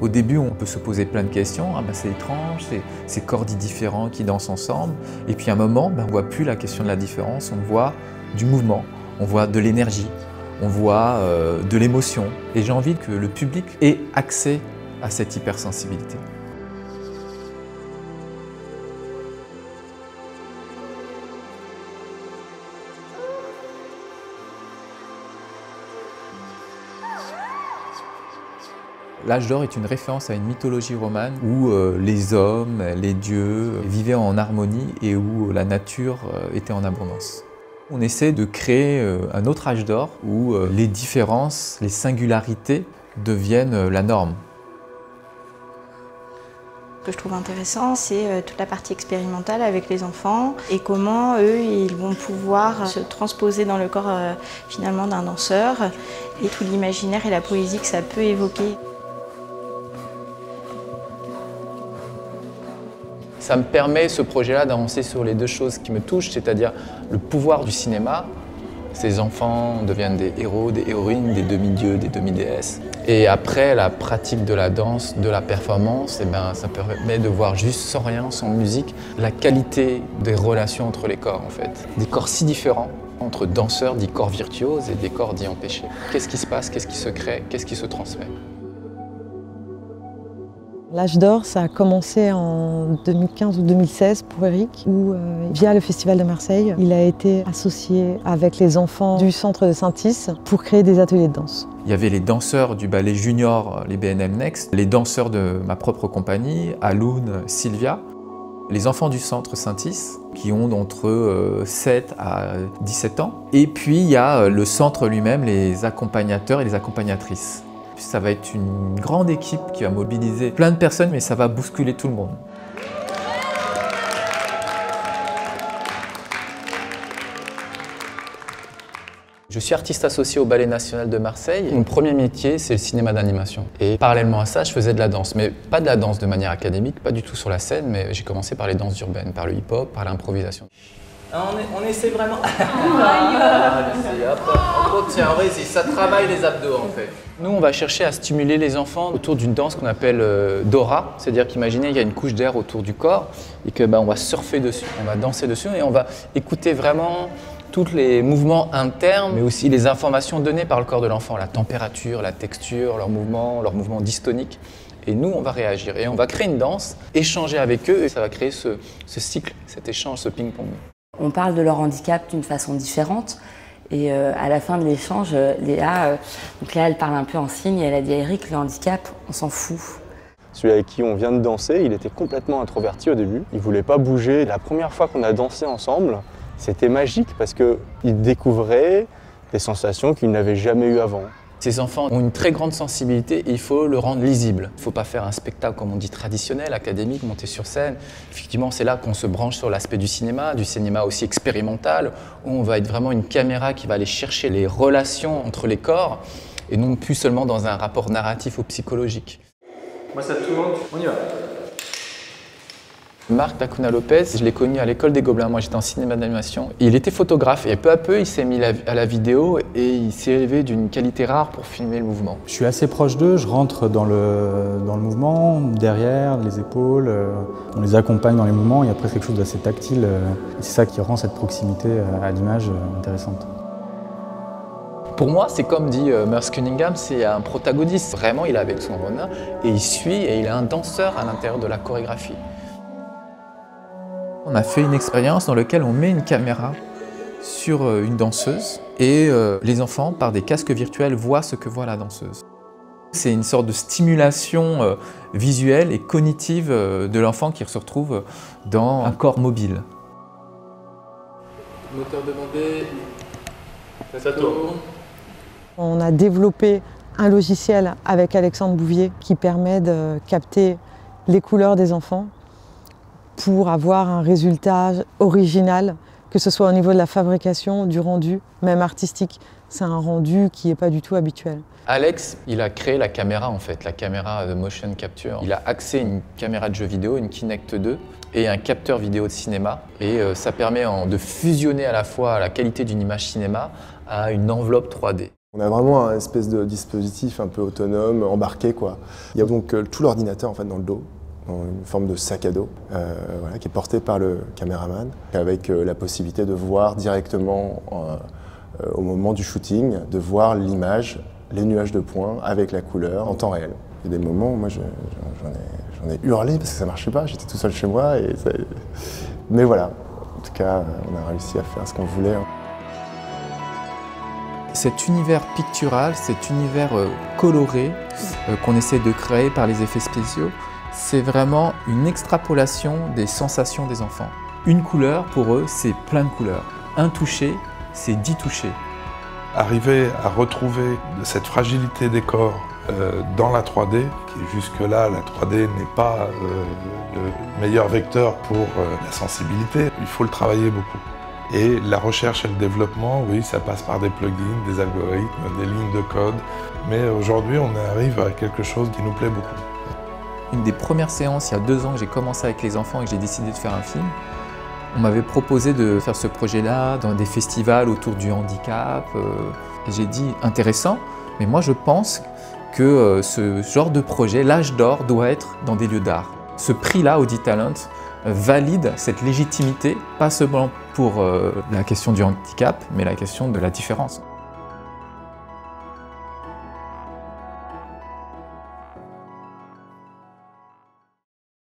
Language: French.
Au début, on peut se poser plein de questions. Ah ben, c'est étrange, ces corps dits différents qui dansent ensemble. Et puis à un moment, ben, on ne voit plus la question de la différence, on voit du mouvement, on voit de l'énergie, on voit de l'émotion. Et j'ai envie que le public ait accès à cette hypersensibilité. L'âge d'or est une référence à une mythologie romane où les hommes, les dieux vivaient en harmonie et où la nature était en abondance. On essaie de créer un autre âge d'or où les différences, les singularités deviennent la norme. Ce que je trouve intéressant, c'est toute la partie expérimentale avec les enfants et comment eux, ils vont pouvoir se transposer dans le corps finalement d'un danseur et tout l'imaginaire et la poésie que ça peut évoquer. Ça me permet, ce projet-là, d'avancer sur les deux choses qui me touchent, c'est-à-dire le pouvoir du cinéma. Ces enfants deviennent des héros, des héroïnes, des demi-dieux, des demi-déesses. Et après, la pratique de la danse, de la performance, eh ben, ça permet de voir juste sans rien, sans musique, la qualité des relations entre les corps, en fait. Des corps si différents, entre danseurs dits corps virtuoses et des corps dits empêchés. Qu'est-ce qui se passe? Qu'est-ce qui se crée? Qu'est-ce qui se transmet? L'âge d'or, ça a commencé en 2015 ou 2016 pour Eric, où via le Festival de Marseille, il a été associé avec les enfants du centre de Saint-Is pour créer des ateliers de danse. Il y avait les danseurs du ballet junior, les BNM Next, les danseurs de ma propre compagnie, Aloun, Sylvia, les enfants du centre Saint-Is, qui ont entre 7 à 17 ans. Et puis il y a le centre lui-même, les accompagnateurs et les accompagnatrices. Ça va être une grande équipe qui va mobiliser plein de personnes, mais ça va bousculer tout le monde. Je suis artiste associé au Ballet National de Marseille. Mon premier métier, c'est le cinéma d'animation. Et parallèlement à ça, je faisais de la danse, mais pas de la danse de manière académique, pas du tout sur la scène, mais j'ai commencé par les danses urbaines, par le hip-hop, par l'improvisation. On essaie vraiment. Allez, hop, tiens, vas-y, ça travaille les abdos en fait. Nous, on va chercher à stimuler les enfants autour d'une danse qu'on appelle Dora, c'est-à-dire qu'imaginez, il y a une couche d'air autour du corps et que on va surfer dessus, on va danser dessus et on va écouter vraiment tous les mouvements internes, mais aussi les informations données par le corps de l'enfant, la température, la texture, leurs mouvements dystoniques. Et nous, on va réagir et on va créer une danse, échanger avec eux et ça va créer ce cycle, cet échange, ce ping-pong. On parle de leur handicap d'une façon différente et à la fin de l'échange, Léa, elle parle un peu en signe et elle a dit à Eric, le handicap, on s'en fout. Celui avec qui on vient de danser, il était complètement introverti au début. Il ne voulait pas bouger. La première fois qu'on a dansé ensemble, c'était magique parce qu'il découvrait des sensations qu'il n'avait jamais eues avant. Ces enfants ont une très grande sensibilité et il faut le rendre lisible. Il ne faut pas faire un spectacle, comme on dit, traditionnel, académique, monter sur scène. Effectivement, c'est là qu'on se branche sur l'aspect du cinéma aussi expérimental, où on va être vraiment une caméra qui va aller chercher les relations entre les corps et non plus seulement dans un rapport narratif ou psychologique. Moi ça tourne, on y va. Marc Dacuna Lopez, je l'ai connu à l'école des Gobelins, moi j'étais en cinéma d'animation. Il était photographe et peu à peu il s'est mis à la vidéo et il s'est élevé d'une qualité rare pour filmer le mouvement. Je suis assez proche d'eux, je rentre dans le mouvement, derrière, les épaules, on les accompagne dans les mouvements, il y a presque quelque chose d'assez tactile. C'est ça qui rend cette proximité à l'image intéressante. Pour moi, c'est comme dit Merce Cunningham, c'est un protagoniste. Vraiment, il est avec son renard et il suit et il est un danseur à l'intérieur de la chorégraphie. On a fait une expérience dans laquelle on met une caméra sur une danseuse et les enfants, par des casques virtuels, voient ce que voit la danseuse. C'est une sorte de stimulation visuelle et cognitive de l'enfant qui se retrouve dans un corps mobile. Moteur demandé, ça tourne. On a développé un logiciel avec Alexandre Bouvier qui permet de capter les couleurs des enfants pour avoir un résultat original, que ce soit au niveau de la fabrication, du rendu, même artistique. C'est un rendu qui n'est pas du tout habituel. Alex, il a créé la caméra en fait, la caméra de motion capture. Il a axé une caméra de jeu vidéo, une Kinect 2 et un capteur vidéo de cinéma. Et ça permet de fusionner à la fois la qualité d'une image cinéma à une enveloppe 3D. On a vraiment un espèce de dispositif un peu autonome, embarqué quoi. Il y a donc tout l'ordinateur en fait dans le dos, dans une forme de sac à dos, voilà, qui est porté par le caméraman, avec la possibilité de voir directement au moment du shooting, de voir l'image, les nuages de points avec la couleur en temps réel. Il y a des moments où moi j'en ai hurlé parce que ça marchait pas, j'étais tout seul chez moi. Mais voilà, en tout cas on a réussi à faire ce qu'on voulait. Cet univers pictural, cet univers coloré qu'on essaie de créer par les effets spéciaux, c'est vraiment une extrapolation des sensations des enfants. Une couleur, pour eux, c'est plein de couleurs. Un toucher, c'est 10 touchés. Arriver à retrouver cette fragilité des corps dans la 3D, qui jusque-là, la 3D n'est pas le meilleur vecteur pour la sensibilité, il faut le travailler beaucoup. Et la recherche et le développement, oui, ça passe par des plugins, des algorithmes, des lignes de code. Mais aujourd'hui, on arrive à quelque chose qui nous plaît beaucoup. Une des premières séances, il y a 2 ans, que j'ai commencé avec les enfants et que j'ai décidé de faire un film, on m'avait proposé de faire ce projet-là dans des festivals autour du handicap. Et j'ai dit intéressant, mais moi je pense que ce genre de projet, l'âge d'or, doit être dans des lieux d'art. Ce prix-là, Audi Talent, valide cette légitimité, pas seulement pour la question du handicap, mais la question de la différence.